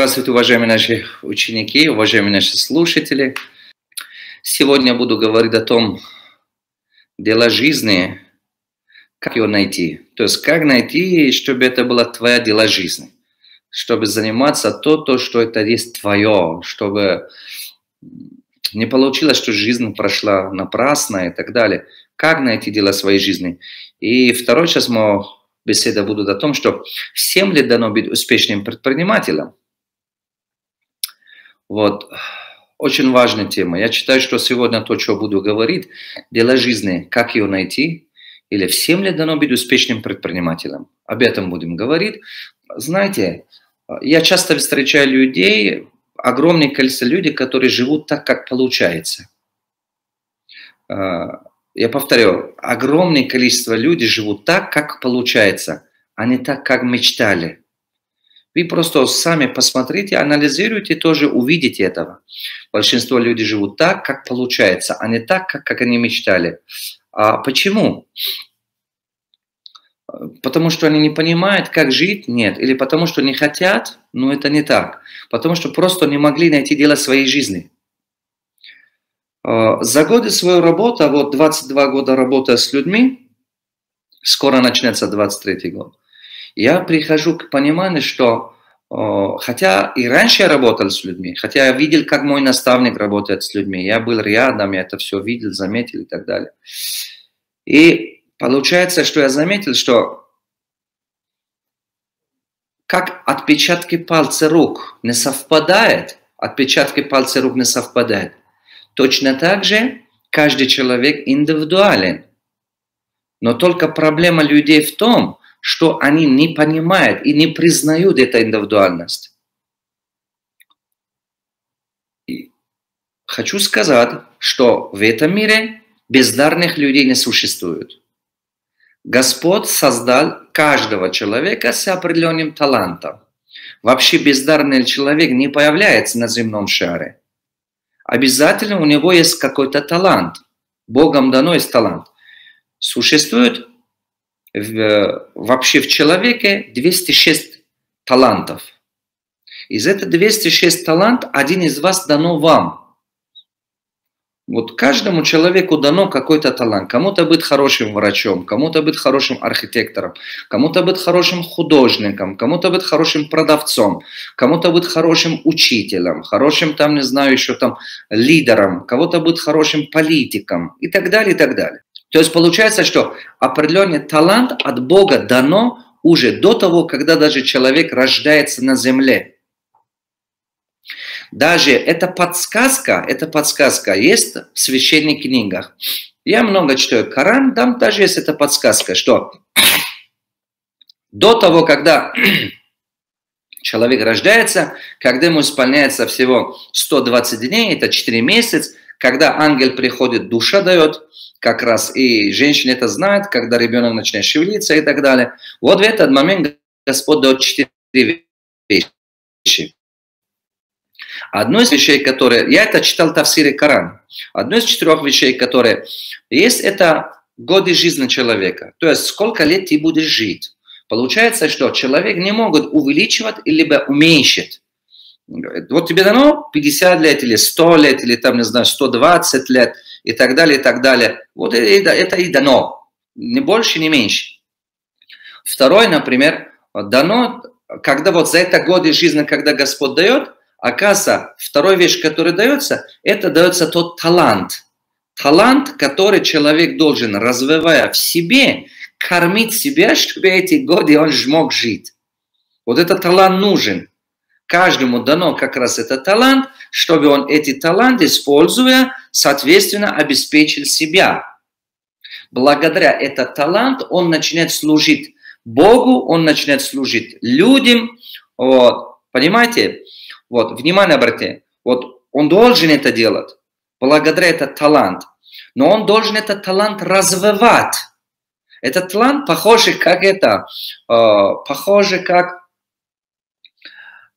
Здравствуйте, уважаемые наши ученики, уважаемые наши слушатели. Сегодня буду говорить о том, дело жизни, как его найти. То есть, как найти, чтобы это была твоя дела жизни. Чтобы заниматься то, что это есть твое. Чтобы не получилось, что жизнь прошла напрасно и так далее. Как найти дела своей жизни. И второй час моя беседа будет о том, что всем ли дано быть успешным предпринимателем. Вот, очень важная тема. Я считаю, что сегодня то, что буду говорить, дело жизни, как ее найти, или всем ли дано быть успешным предпринимателем. Об этом будем говорить. Знаете, я часто встречаю людей, огромное количество людей, которые живут так, как получается. Я повторю, огромное количество людей живут так, как получается, а не так, как мечтали. Вы просто сами посмотрите, анализируйте, тоже увидите этого. Большинство людей живут так, как получается, а не так, как они мечтали. А почему? Потому что они не понимают, как жить? Нет. Или потому что не хотят? Ну, это не так. Потому что просто не могли найти дело своей жизни. За годы своей работы, вот 22 года работая с людьми, скоро начнется 23 год, я прихожу к пониманию, что хотя и раньше я работал с людьми, хотя я видел, как мой наставник работает с людьми, я был рядом, я это все видел, заметил и так далее. И получается, что я заметил, что как отпечатки пальцев рук не совпадают, точно так же каждый человек индивидуален. Но только проблема людей в том, что они не понимают и не признают эту индивидуальность. И хочу сказать, что в этом мире бездарных людей не существует. Господь создал каждого человека с определенным талантом. Вообще бездарный человек не появляется на земном шаре. Обязательно у него есть какой-то талант. Богом дано есть талант. Существует вообще в человеке 206 талантов. Из этих 206 талантов один из вас дано вам. Вот каждому человеку дано какой-то талант. Кому-то быть хорошим врачом, кому-то быть хорошим архитектором, кому-то быть хорошим художником, кому-то быть хорошим продавцом, кому-то быть хорошим учителем, хорошим там, не знаю, еще там лидером, кого-то быть хорошим политиком и так далее, и так далее. То есть получается, что определенный талант от Бога дано уже до того, когда даже человек рождается на земле. Даже эта подсказка есть в священных книгах. Я много читаю Коран, там даже есть эта подсказка, что до того, когда человек рождается, когда ему исполняется всего 120 дней, это 4 месяца, когда ангел приходит, душа дает, как раз и женщина это знает, когда ребенок начинает шевелиться и так далее. Вот в этот момент Господь дает 4 вещи. Одно из вещей, которые... Я это читал в Тафсире Коран. Одно из 4 вещей, которые есть, это годы жизни человека. То есть, сколько лет ты будешь жить. Получается, что человек не может увеличивать либо уменьшить. Вот тебе дано 50 лет, или 100 лет, или там, не знаю, 120 лет, и так далее, и так далее. Вот это и дано. Ни больше, ни меньше. Второе, например, дано, когда вот за это годы жизни, когда Господь дает, оказывается, вторая вещь, которая дается, это дается тот талант. Талант, который человек должен, развивая в себе, кормить себя, чтобы эти годы он мог жить. Вот этот талант нужен. Каждому дано как раз этот талант, чтобы он эти таланты, используя, соответственно, обеспечил себя. Благодаря этому таланту он начинает служить Богу, он начинает служить людям. Вот. Понимаете? Вот, внимание обратите. Вот он должен это делать, благодаря этому таланту. Но он должен этот талант развивать. Этот талант похож как...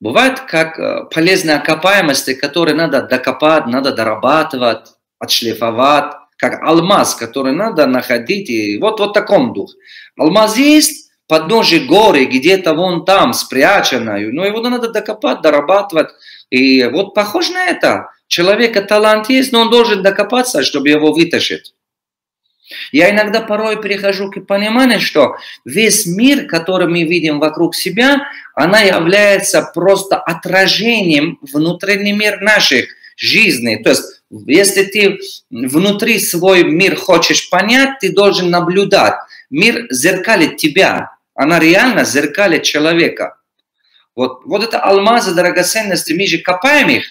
Бывает, как полезная окопаемость, которую надо докопать, надо дорабатывать, отшлифовать, как алмаз, который надо находить. И вот в таком духе. Алмаз есть, подножии горы, где-то вон там, спряченную. Но его надо докопать, дорабатывать. И вот похоже на это. Человека талант есть, но он должен докопаться, чтобы его вытащить. Я иногда порой прихожу к пониманию, что весь мир, который мы видим вокруг себя, она является просто отражением внутреннего мира наших жизней. То есть, если ты внутри свой мир хочешь понять, ты должен наблюдать. Мир зеркалит тебя. Она реально зеркалит человека. Вот это алмазы, драгоценности, мы же копаем их.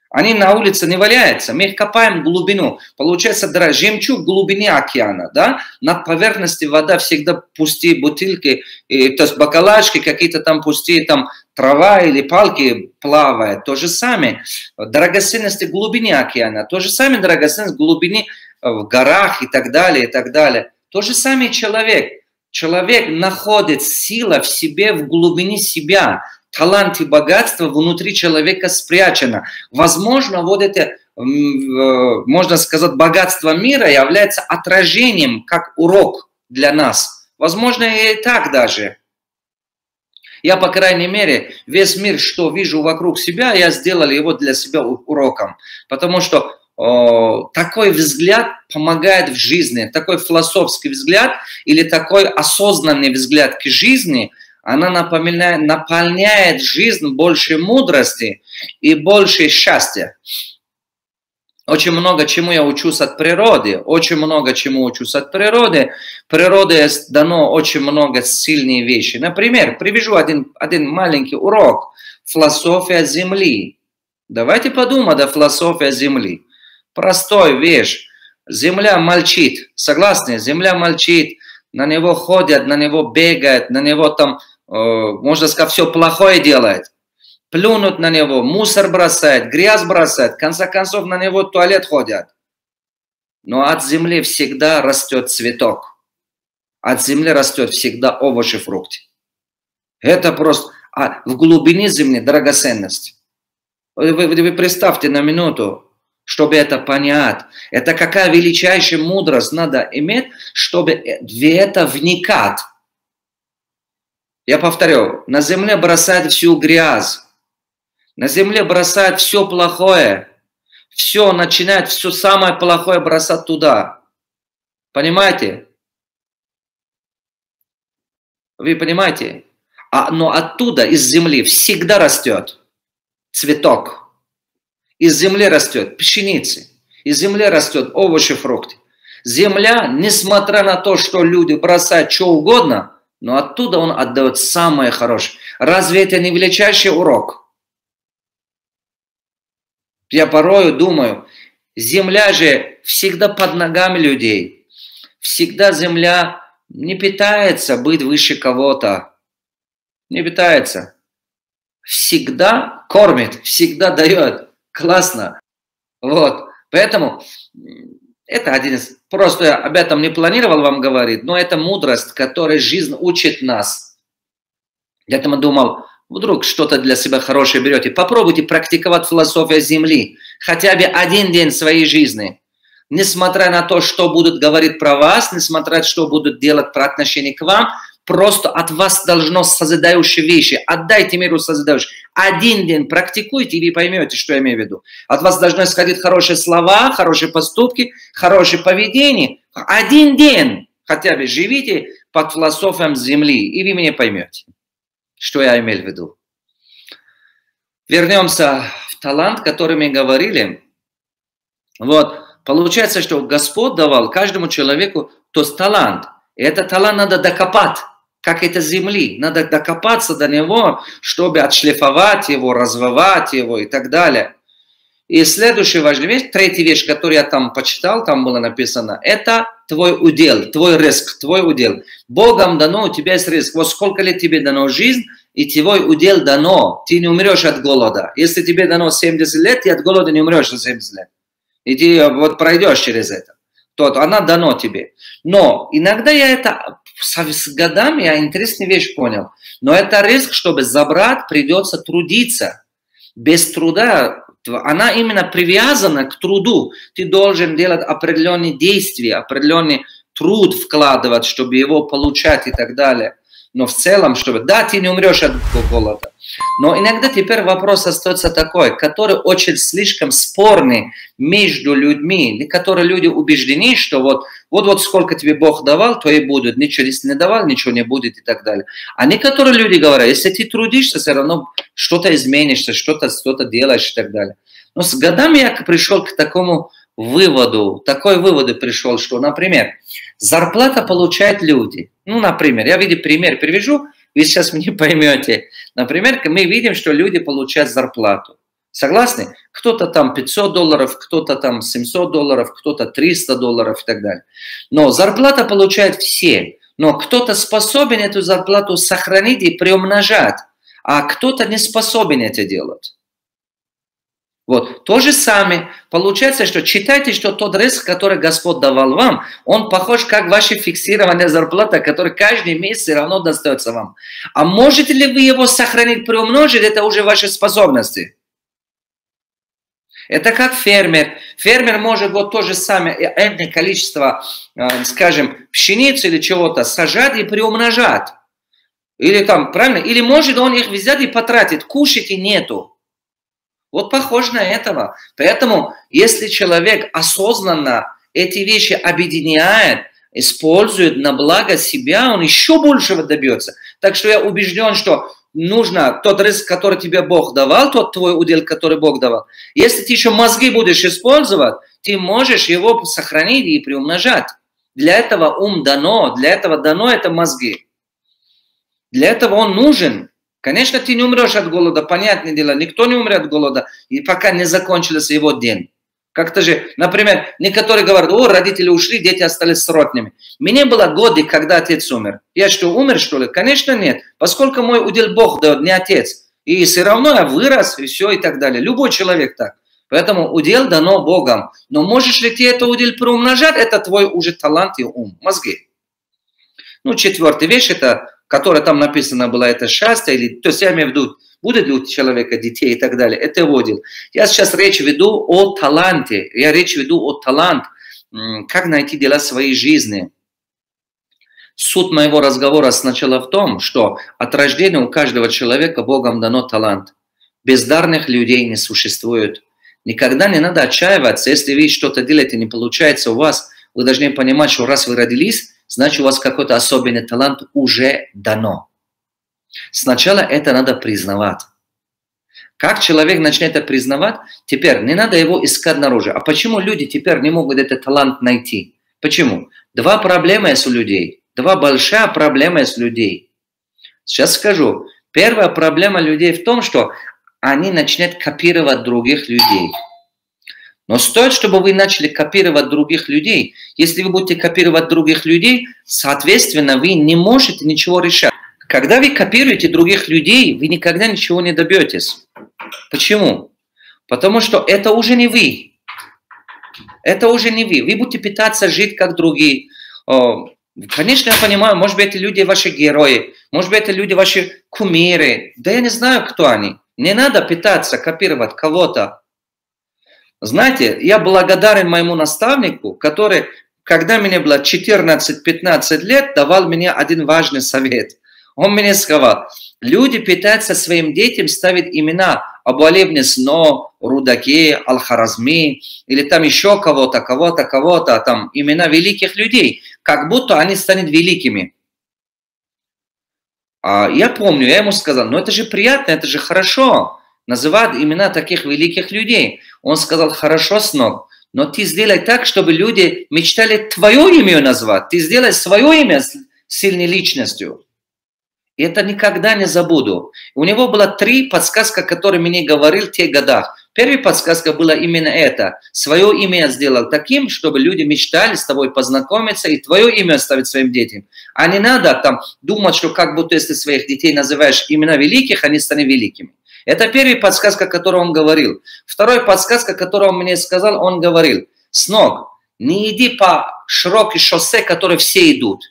Они на улице не валяются, мы их копаем в глубину. Получается, жемчуг в глубине океана, да? Над поверхностью вода всегда пустые бутылки, то есть бакалашки, какие-то там пустые, там трава или палки плавают. То же самое. Драгоценности в глубине океана, то же самое драгоценности в глубине в горах и так далее, и так далее. То же самое человек. Человек находит силу в себе, в глубине себя. Талант и богатство внутри человека спрячено. Возможно, вот это, можно сказать, богатство мира является отражением, как урок для нас. Возможно, и так даже. Я, по крайней мере, весь мир, что вижу вокруг себя, я сделал его для себя уроком. Потому что такой взгляд помогает в жизни. Такой философский взгляд или такой осознанный взгляд к жизни – она наполняет жизнь больше мудрости и больше счастья. Очень много чему я учусь от природы. Очень много чему учусь от природы. Природе дано очень много сильных вещей. Например, привяжу один маленький урок. Философия Земли. Давайте подумаем о философии Земли. Простой вещь. Земля молчит. Согласны? Земля молчит. На него ходят, на него бегают, на него там... можно сказать, все плохое делает. Плюнут на него, мусор бросает, грязь бросает, в конце концов на него в туалет ходят. Но от земли всегда растет цветок. От земли растет всегда овощи, фрукты. Это просто в глубине земли драгоценность. Вы представьте на минуту, чтобы это понять. Это какая величайшая мудрость надо иметь, чтобы в это вникать. Я повторю, на земле бросают всю грязь, на земле бросают все плохое, все начинает, все самое плохое бросать туда. Понимаете? Вы понимаете? Но оттуда, из земли, всегда растет цветок. Из земли растет пшеница, из земли растет овощи, фрукты. Земля, несмотря на то, что люди бросают что угодно, но оттуда он отдает самое хорошее. Разве это не величайший урок? Я порою думаю, земля же всегда под ногами людей. Всегда земля не пытается быть выше кого-то. Не пытается. Всегда кормит, всегда дает. Классно. Вот. Поэтому... это один из... Просто я об этом не планировал вам говорить, но это мудрость, которой жизнь учит нас. Я там думал, вдруг что-то для себя хорошее берете. Попробуйте практиковать философию Земли. Хотя бы один день своей жизни. Несмотря на то, что будут говорить про вас, несмотря на то, что будут делать про отношение к вам, просто от вас должно созидающие вещи. Отдайте миру созидающие. Один день практикуйте, и вы поймете, что я имею в виду. От вас должны исходить хорошие слова, хорошие поступки, хорошее поведение. Один день хотя бы живите под философией Земли, и вы меня поймете, что я имел в виду. Вернемся в талант, который мы говорили. Вот, получается, что Господь давал каждому человеку тот талант. И этот талант надо докопать. Как это земли. Надо докопаться до него, чтобы отшлифовать его, развивать его и так далее. И следующая важная вещь, третья вещь, которую я там почитал, там было написано, это твой удел, твой риск, твой удел. Богом дано, у тебя есть риск. Вот сколько лет тебе дано жизнь, и твой удел дано. Ты не умрешь от голода. Если тебе дано 70 лет, ты от голода не умрешь за 70 лет. И ты вот пройдешь через это. То она дано тебе. Но иногда я это с годами, я интересную вещь понял. Но это риск, чтобы забрать, придется трудиться. Без труда, она именно привязана к труду. Ты должен делать определенные действия, определенный труд вкладывать, чтобы его получать и так далее. Но в целом, чтобы... Да, ты не умрешь от голода. Но иногда теперь вопрос остается такой, который очень слишком спорный между людьми, которые люди убеждены, что вот сколько тебе Бог давал, то и будет. Ничего, если не давал, ничего не будет и так далее. А некоторые люди говорят, если ты трудишься, все равно что-то изменишься, что-то делаешь и так далее. Но с годами я пришел к такому выводу, пришел, что, например, зарплата получают люди. Ну, например, я пример привяжу, вы сейчас меня поймете. Например, мы видим, что люди получают зарплату. Согласны? Кто-то там $500, кто-то там $700, кто-то $300 и так далее. Но зарплата получают все. Но кто-то способен эту зарплату сохранить и приумножать, а кто-то не способен это делать. Вот, то же самое. Получается, что читайте, что тот риск, который Господь давал вам, он похож как ваша фиксированная зарплата, которая каждый месяц все равно достается вам. А можете ли вы его сохранить, приумножить, это уже ваши способности. Это как фермер. Фермер может вот то же самое, энное количество, скажем, пшеницы или чего-то сажать и приумножать. Или там, правильно? Или может он их взять и потратить, кушать и нету. Вот похоже на этого. Поэтому, если человек осознанно эти вещи объединяет, использует на благо себя, он еще большего добьется. Так что я убежден, что нужно тот риск, который тебе Бог давал, тот твой удел, который Бог давал. Если ты еще мозги будешь использовать, ты можешь его сохранить и приумножать. Для этого ум дано, для этого дано это мозги. Для этого он нужен. Конечно, ты не умрешь от голода, понятное дело, никто не умрет от голода, и пока не закончился его день. Как-то же, например, некоторые говорят, родители ушли, дети остались сиротными. Мне было годы, когда отец умер. Я что, умер, что ли? Конечно, нет. Поскольку мой удел Бог дает, не отец. И все равно я вырос, и все, и так далее. Любой человек так. Поэтому удел дано Богом. Но можешь ли ты это удел приумножать, это твой уже талант и ум, мозги. Ну, четвертая вещь, это, которая там написана была, это счастье, или, то есть я имею в виду, будет ли у человека детей и так далее, это его удел. Я сейчас речь веду о таланте, я речь веду о таланте, как найти дела своей жизни. Суть моего разговора сначала в том, что от рождения у каждого человека Богом дано талант. Бездарных людей не существует. Никогда не надо отчаиваться, если вы что-то делаете, не получается у вас, вы должны понимать, что раз вы родились, значит у вас какой-то особенный талант уже дано. Сначала это надо признавать. Как человек начнет это признавать, теперь не надо его искать наружу. А почему люди теперь не могут этот талант найти? Почему? Два проблемы есть у людей. Два большая проблема есть у людей. Сейчас скажу. Первая проблема людей в том, что они начнут копировать других людей. Но стоит, чтобы вы начали копировать других людей. Если вы будете копировать других людей, соответственно, вы не можете ничего решать. Когда вы копируете других людей, вы никогда ничего не добьетесь. Почему? Потому что это уже не вы. Это уже не вы. Вы будете пытаться жить как другие. Конечно, я понимаю, может быть, эти люди ваши герои, может быть, это люди ваши кумиры. Да я не знаю, кто они. Не надо пытаться копировать кого-то. Знаете, я благодарен моему наставнику, который, когда мне было 14-15 лет, давал мне один важный совет. Он мне сказал, люди пытаются своим детям ставить имена Абу Али ибн Сино, Рудаке, Аль-Харазми, или там еще кого-то, там имена великих людей, как будто они станут великими. А я помню, я ему сказал, это же приятно, это же хорошо, называть имена таких великих людей. Он сказал, хорошо, сынок, но ты сделай так, чтобы люди мечтали твое имя назвать. Ты сделай свое имя сильной личностью. И это никогда не забуду. У него было 3 подсказки, которые мне говорил в тех годах. Первая подсказка была именно это. Свое имя я сделал таким, чтобы люди мечтали с тобой познакомиться и твое имя оставить своим детям. А не надо там думать, что как будто если своих детей называешь имена великих, они станут великими. Это первая подсказка, которую он говорил. Вторая подсказка, которую он мне сказал, он говорил, сынок, не иди по широкой шоссе, которой все идут.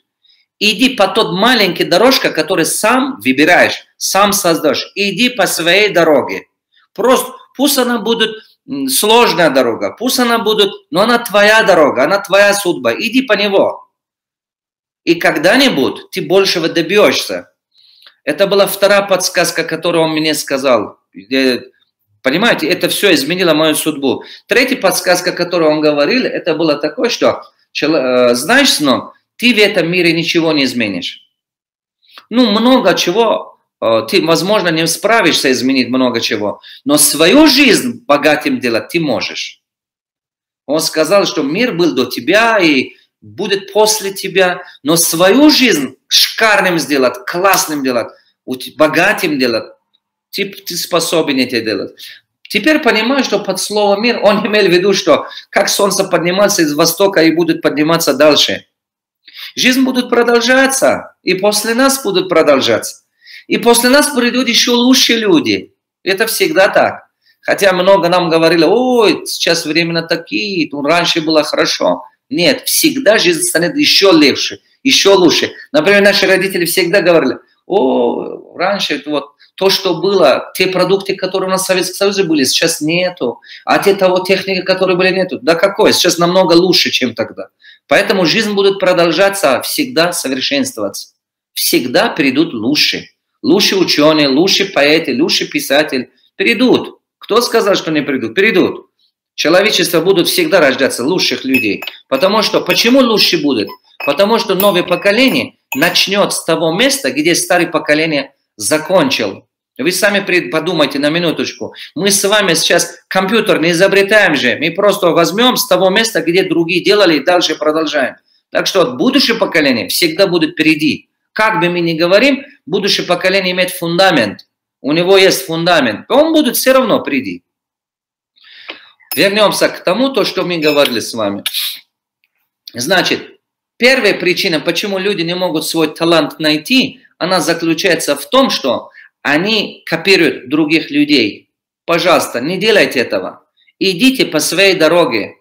Иди по тот маленькой дорожке, которую сам выбираешь, сам создаешь. Иди по своей дороге. Просто пусть она будет сложная дорога, пусть она будет, но она твоя дорога, она твоя судьба. Иди по него. И когда-нибудь ты большего добьешься. Это была вторая подсказка, которую он мне сказал. Понимаете, это все изменило мою судьбу. Третья подсказка, которую он говорил, это было такое, что, знаешь, сынок, ты в этом мире ничего не изменишь. Ну, много чего, ты, возможно, не справишься изменить много чего, но свою жизнь богатым делать ты можешь. Он сказал, что мир был до тебя и будет после тебя, но свою жизнь шикарным сделать, классным делать, богатым делать, ты способен это делать. Теперь понимаю, что под словом мир он имел в виду, что как солнце поднимается из востока и будет подниматься дальше. Жизнь будет продолжаться, и после нас будут продолжаться. И после нас придут еще лучшие люди. Это всегда так. Хотя много нам говорили, ой, сейчас времена такие, раньше было хорошо. Нет, всегда жизнь станет еще легче, еще лучше. Например, наши родители всегда говорили, о, раньше вот то, что было, те продукты, которые у нас в Советском Союзе были, сейчас нету. А те того техники, которые были, нету. Да какой? Сейчас намного лучше, чем тогда. Поэтому жизнь будет продолжаться, всегда совершенствоваться. Всегда придут лучшие. Лучшие ученые, лучшие поэты, лучшие писатели. Придут. Кто сказал, что не придут? Придут. Человечество будут всегда рождаться лучших людей. Потому что, почему лучше будет? Потому что новое поколение начнет с того места, где старое поколение закончил. Вы сами подумайте на минуточку. Мы с вами сейчас компьютер не изобретаем же. Мы просто возьмем с того места, где другие делали, и дальше продолжаем. Так что будущее поколение всегда будет впереди. Как бы мы ни говорим, будущее поколение имеет фундамент. У него есть фундамент. Он будет все равно впереди. Вернемся к тому, что мы говорили с вами. Значит, первая причина, почему люди не могут свой талант найти, она заключается в том, что они копируют других людей. Пожалуйста, не делайте этого. Идите по своей дороге.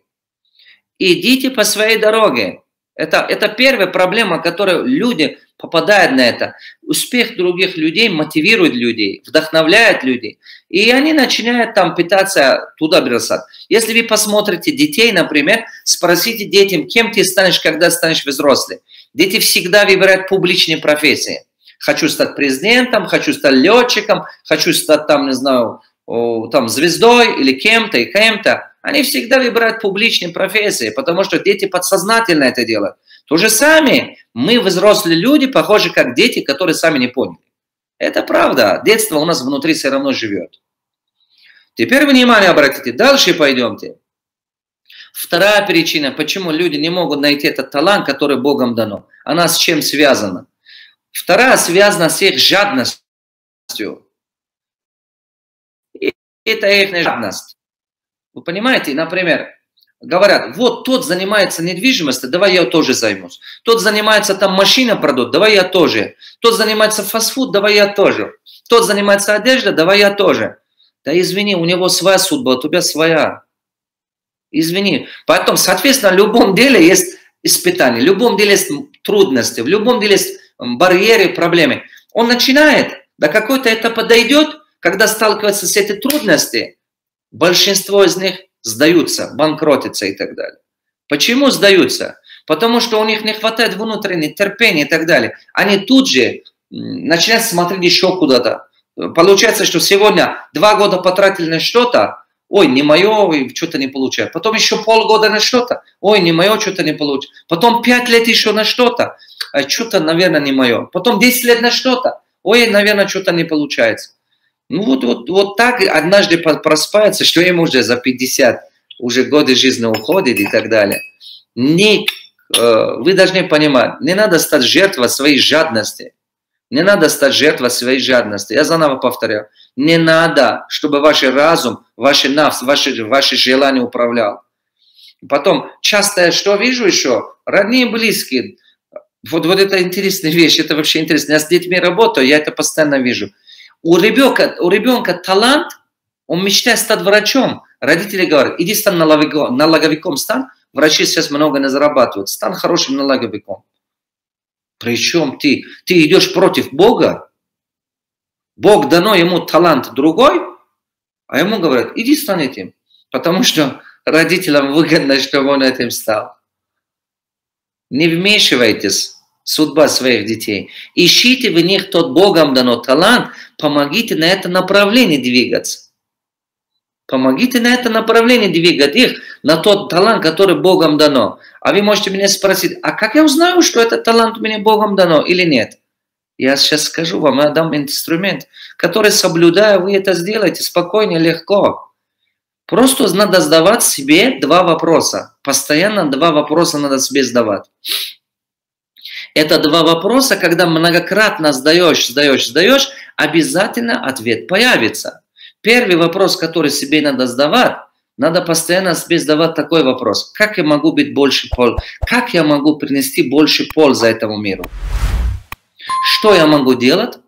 Идите по своей дороге. Это первая проблема, которую люди попадают на это. Успех других людей мотивирует людей, вдохновляет людей. И они начинают там пытаться туда бросать. Если вы посмотрите детей, например, спросите детям, кем ты станешь, когда станешь взрослым. Дети всегда выбирают публичные профессии. Хочу стать президентом, хочу стать летчиком, хочу стать там, не знаю, там звездой или кем-то и кем-то. Они всегда выбирают публичные профессии, потому что дети подсознательно это делают. То же самое, мы взрослые люди, похожи как дети, которые сами не поняли. Это правда, детство у нас внутри все равно живет. Теперь внимание обратите, дальше пойдемте. Вторая причина, почему люди не могут найти этот талант, который Богом дано, она с чем связана? Вторая связана с их жадностью. И это их жадность. Вы понимаете, например, говорят, вот тот занимается недвижимостью, давай я тоже займусь. Тот занимается там машина продает, давай я тоже. Тот занимается фастфуд, давай я тоже. Тот занимается одеждой, давай я тоже. Да извини, у него своя судьба, у тебя своя. Извини. Поэтому, соответственно, в любом деле есть испытания, в любом деле есть трудности, в любом деле есть барьеры, проблемы. Он начинает, до какой-то этапа дойдет, когда сталкивается с этой трудностью, большинство из них сдаются, банкротятся и так далее. Почему сдаются? Потому что у них не хватает внутреннего терпения и так далее. Они тут же начинают смотреть еще куда-то. Получается, что сегодня 2 года потратили на что-то, ой, не мое, что-то не получаю. Потом еще полгода на что-то, ой, не мое, что-то не получаю. Потом 5 лет еще на что-то, а что-то, наверное, не мое. Потом 10 лет на что-то, ой, наверное, что-то не получается. Ну вот так однажды просыпается, что ему уже за 50, уже годы жизни уходит и так далее. Вы должны понимать, не надо стать жертвой своей жадности. Не надо стать жертвой своей жадности. Я заново повторяю. Не надо, чтобы ваш разум, ваш нафс, ваши желания управлял. Потом, часто я что вижу еще? Родные, близкие. Вот это интересная вещь, это вообще интересно. Я с детьми работаю, я это постоянно вижу. У ребенка талант, он мечтает стать врачом. Родители говорят, иди стань налоговиком, стань. Врачи сейчас много не зарабатывают. Стань хорошим налоговиком. Причем ты идешь против Бога. Бог дано ему талант другой, а ему говорят, иди стань этим. Потому что родителям выгодно, чтобы он этим стал. Не вмешивайтесь судьба своих детей. Ищите в них тот Богом дано талант, помогите на это направление двигаться. Помогите на это направление двигать их, на тот талант, который Богом дано. А вы можете меня спросить, а как я узнаю, что этот талант мне Богом дано или нет? Я сейчас скажу вам, я дам инструмент, который, соблюдая, вы это сделаете спокойно, легко. Просто надо задавать себе два вопроса. Постоянно два вопроса надо себе задавать. Это два вопроса, когда многократно задаешь, обязательно ответ появится. Первый вопрос, который себе надо задавать, надо постоянно себе задавать такой вопрос. Как я могу быть больше пользы? Как я могу принести больше пользы этому миру? Что я могу делать,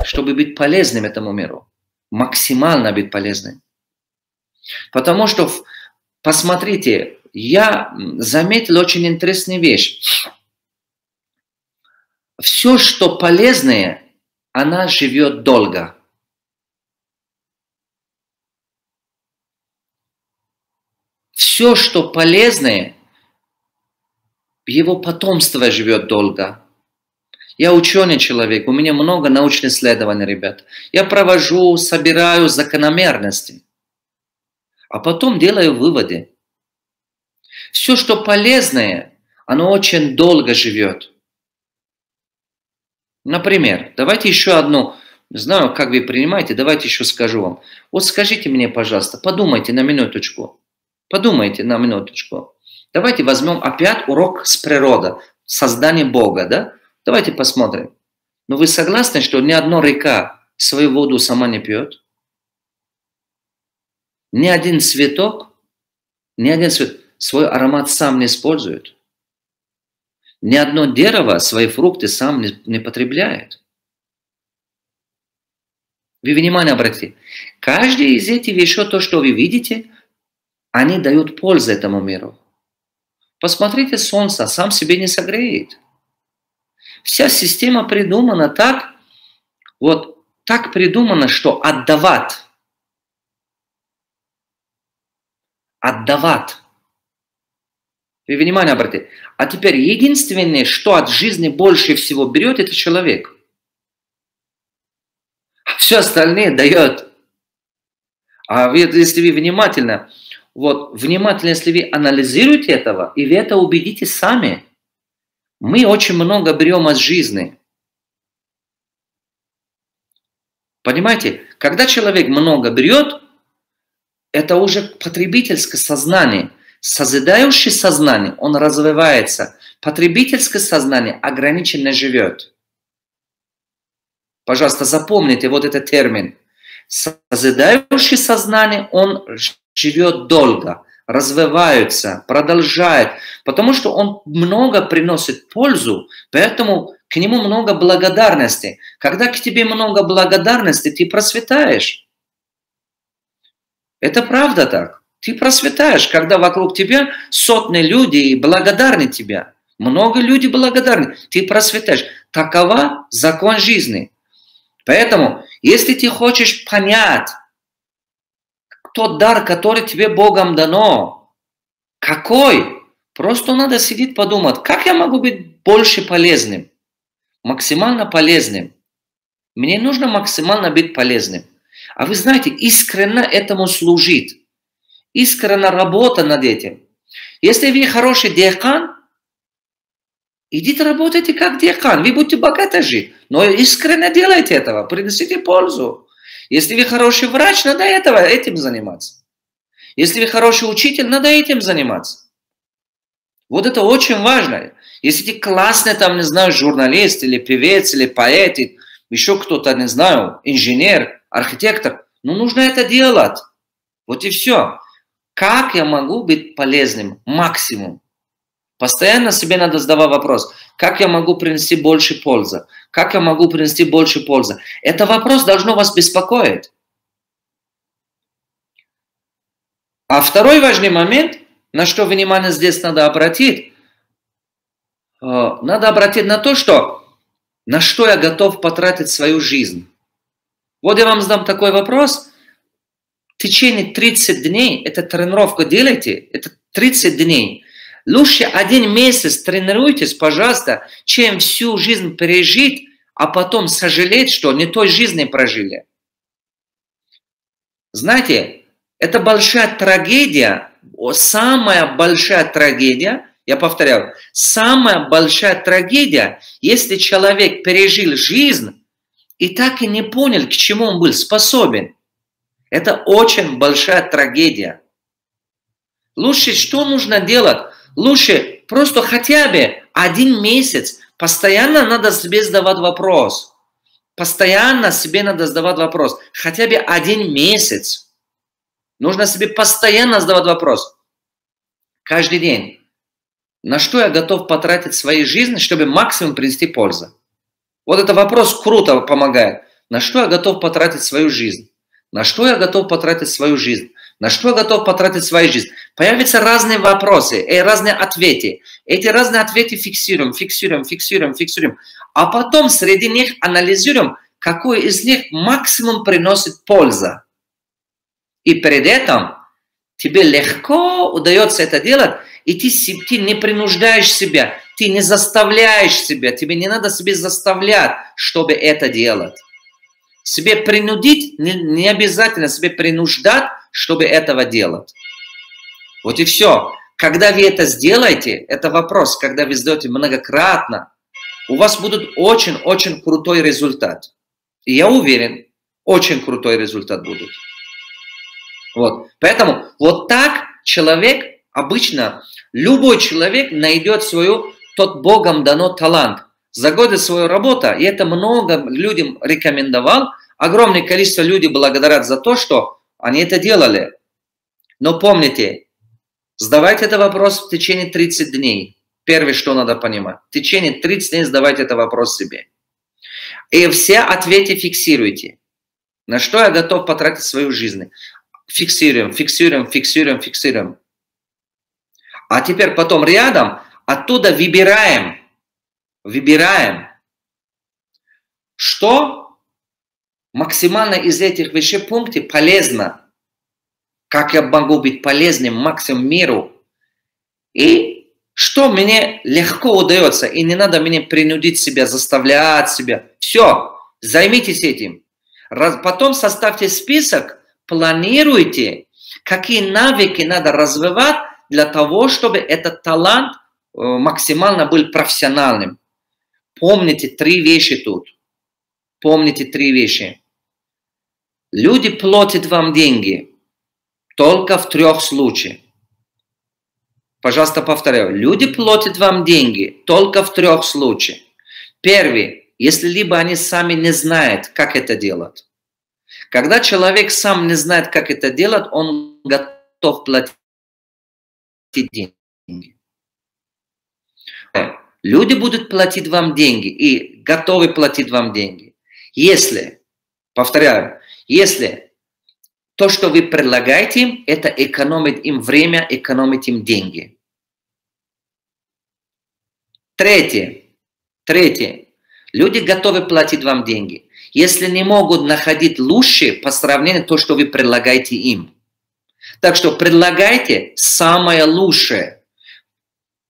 чтобы быть полезным этому миру? Максимально быть полезным. Потому что, посмотрите, я заметил очень интересную вещь. Все, что полезное, она живет долго. Все, что полезное, его потомство живет долго. Я ученый человек, у меня много научных исследований, ребят. Я провожу, собираю закономерности, а потом делаю выводы. Все, что полезное, оно очень долго живет. Например, давайте еще одну, не знаю, как вы принимаете, давайте еще скажу вам. Вот скажите мне, пожалуйста, подумайте на минуточку. Подумайте на минуточку. Давайте возьмем опять урок с природы, создание Бога, да? Давайте посмотрим. Но вы согласны, что ни одна река свою воду сама не пьет? Ни один цветок свой аромат сам не использует. Ни одно дерево свои фрукты сам не потребляет. Вы внимание обратите. Каждый из этих вещей, то, что вы видите, они дают пользу этому миру. Посмотрите, солнце сам себе не согреет. Вся система придумана так, вот так придумана, что отдавать. Вы внимание обратите. А теперь единственное, что от жизни больше всего берет, это человек. А все остальное дает. А если вы внимательно, если вы анализируете этого, и вы это убедитесь сами, мы очень много берем от жизни. Понимаете, когда человек много берет, это уже потребительское сознание. Созидающее сознание, он развивается. Потребительское сознание ограниченно живет. Пожалуйста, запомните вот этот термин. Созидающее сознание, он живет долго, развивается, продолжает, потому что он много приносит пользу, поэтому к нему много благодарности. Когда к тебе много благодарности, ты процветаешь. Это правда так. Ты процветаешь, когда вокруг тебя сотни людей благодарны тебя. Много людей благодарны. Ты процветаешь. Такова закон жизни. Поэтому, если ты хочешь понять тот дар, который тебе Богом дано, какой, просто надо сидеть подумать, как я могу быть больше полезным, максимально полезным. Мне нужно максимально быть полезным. А вы знаете, искренне этому служить. Искренне работа над этим. Если вы хороший диакон, идите работайте как диакон. Вы будете богато жить. Но искренне делайте этого. Принесите пользу. Если вы хороший врач, надо этим заниматься. Если вы хороший учитель, надо этим заниматься. Вот это очень важно. Если ты классный, там, не знаю, журналист, или певец, или поэт, или еще кто-то, не знаю, инженер, архитектор, нужно это делать. Вот и все. Как я могу быть полезным? Максимум. Постоянно себе надо задавать вопрос. Как я могу принести больше пользы? Как я могу принести больше пользы? Это вопрос должно вас беспокоить. А второй важный момент, на что внимание здесь надо обратить на то, на что я готов потратить свою жизнь. Вот я вам задам такой вопрос. В течение 30 дней, эту тренировку делайте, это 30 дней. Лучше 1 месяц тренируйтесь, пожалуйста, чем всю жизнь пережить, а потом сожалеть, что не той жизни прожили. Знаете, это большая трагедия, самая большая трагедия, я повторяю, самая большая трагедия, если человек пережил жизнь и так и не понял, к чему он был способен. Это очень большая трагедия. Лучше что нужно делать? Лучше просто хотя бы 1 месяц постоянно надо себе задавать вопрос. Постоянно себе надо задавать вопрос. Хотя бы 1 месяц. Нужно себе постоянно задавать вопрос. Каждый день. На что я готов потратить своей жизни, чтобы максимум принести пользу? Вот этот вопрос круто помогает. На что я готов потратить свою жизнь? На что я готов потратить свою жизнь? На что я готов потратить свою жизнь? Появятся разные вопросы, разные ответы. Эти разные ответы фиксируем. А потом среди них анализируем, какой из них максимум приносит пользу. И перед этим тебе легко удается это делать, и ты не принуждаешь себя, ты не заставляешь себя, тебе не надо себе заставлять, чтобы это делать. Себе принудить, не обязательно себе принуждать, чтобы этого делать. Вот и все. Когда вы это сделаете, это вопрос, когда вы сделаете многократно, у вас будет очень-очень крутой результат. И я уверен, очень крутой результат будет. Вот. Поэтому вот так человек, обычно любой человек найдет тот Богом дано талант. За годы своей работы, и это много людям рекомендовал, огромное количество людей благодарят за то, что они это делали. Но помните, задавайте этот вопрос в течение 30 дней. Первое, что надо понимать. В течение 30 дней задавайте этот вопрос себе. И все ответы фиксируйте. На что я готов потратить свою жизнь? Фиксируем. А теперь потом рядом оттуда выбираем, что максимально из этих вещей пунктов полезно. Как я могу быть полезным максимум миру. И что мне легко удается. И не надо мне принудить себя, заставлять себя. Все, займитесь этим. Потом составьте список, планируйте, какие навыки надо развивать для того, чтобы этот талант максимально был профессиональным. Помните 3 вещи тут. Помните 3 вещи. Люди платят вам деньги только в 3 случаях. Пожалуйста, повторяю. Люди платят вам деньги только в 3 случаях. Первый, если либо они сами не знают, как это делать. Когда человек сам не знает, как это делать, он готов платить деньги. Люди будут платить вам деньги и готовы платить вам деньги. Если, повторяю, если то, что вы предлагаете им, это экономит им время, экономит им деньги. Третье. Люди готовы платить вам деньги, если не могут находить лучше по сравнению с тем, что вы предлагаете им. Так что предлагайте самое лучшее.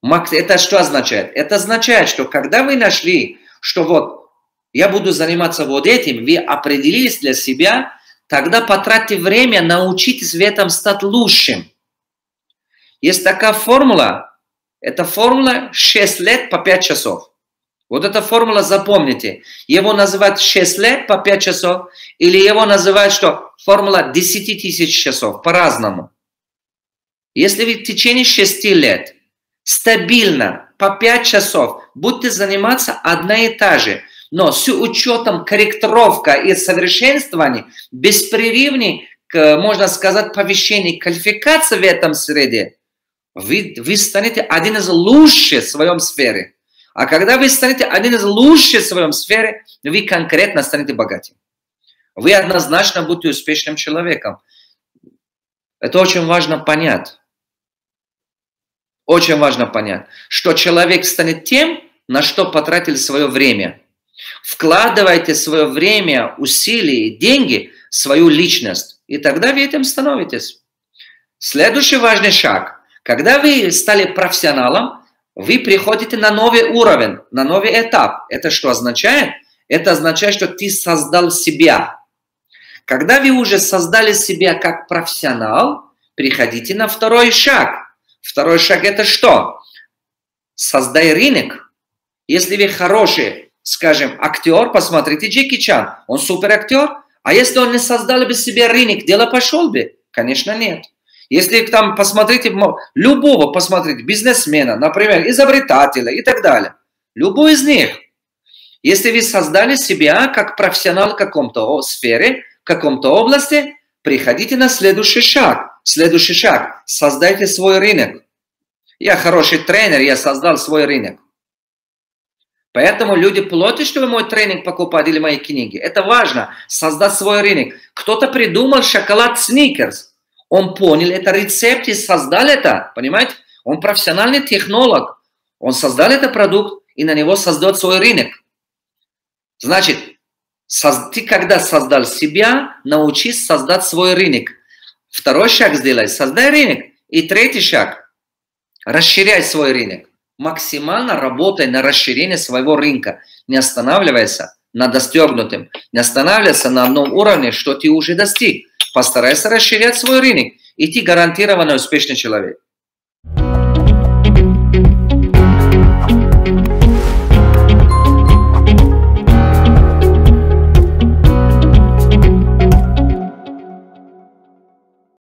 Это что означает? Это означает, что когда вы нашли, что вот я буду заниматься вот этим, вы определились для себя, тогда потратьте время, научитесь в этом стать лучшим. Есть такая формула, это формула 6 лет по 5 часов. Вот эта формула запомните. Его называют 6 лет по 5 часов, или его называют, что формула 10 000 часов, по-разному. Если вы в течение 6 лет стабильно по 5 часов будете заниматься одно и то же, но с учетом корректировка и совершенствования, беспрерывной, можно сказать, повышения квалификации в этом среде, вы станете один из лучших в своем сфере. А когда вы станете один из лучших в своем сфере, вы конкретно станете богатым. Вы однозначно будете успешным человеком. Это очень важно понять. Очень важно понять, что человек станет тем, на что потратил свое время. Вкладывайте свое время, усилия и деньги в свою личность. И тогда вы этим становитесь. Следующий важный шаг. Когда вы стали профессионалом, вы приходите на новый уровень, на новый этап. Это что означает? Это означает, что ты создал себя. Когда вы уже создали себя как профессионал, приходите на второй шаг. Второй шаг это что? Создай рынок. Если вы хороший, скажем, актер, посмотрите Джеки Чан, он супер актер. А если он не создал бы себе рынок, дело пошел бы? Конечно, нет. Если там посмотрите, любого посмотрите, бизнесмена, например, изобретателя и так далее. Любой из них. Если вы создали себя как профессионал в каком-то сфере, в каком-то области, приходите на следующий шаг. Следующий шаг. Создайте свой рынок. Я хороший тренер, я создал свой рынок. Поэтому люди платят, чтобы мой тренинг покупать или мои книги. Это важно, создать свой рынок. Кто-то придумал шоколад Сникерс. Он понял это рецепт и создал это. Понимаете? Он профессиональный технолог. Он создал этот продукт и на него создает свой рынок. Значит, ты когда создал себя, научись создать свой рынок. Второй шаг сделай, создай рынок. И третий шаг, расширяй свой рынок. Максимально работай на расширение своего рынка. Не останавливайся на достигнутом. Не останавливайся на одном уровне, что ты уже достиг. Постарайся расширять свой рынок. И ты гарантированно успешный человек.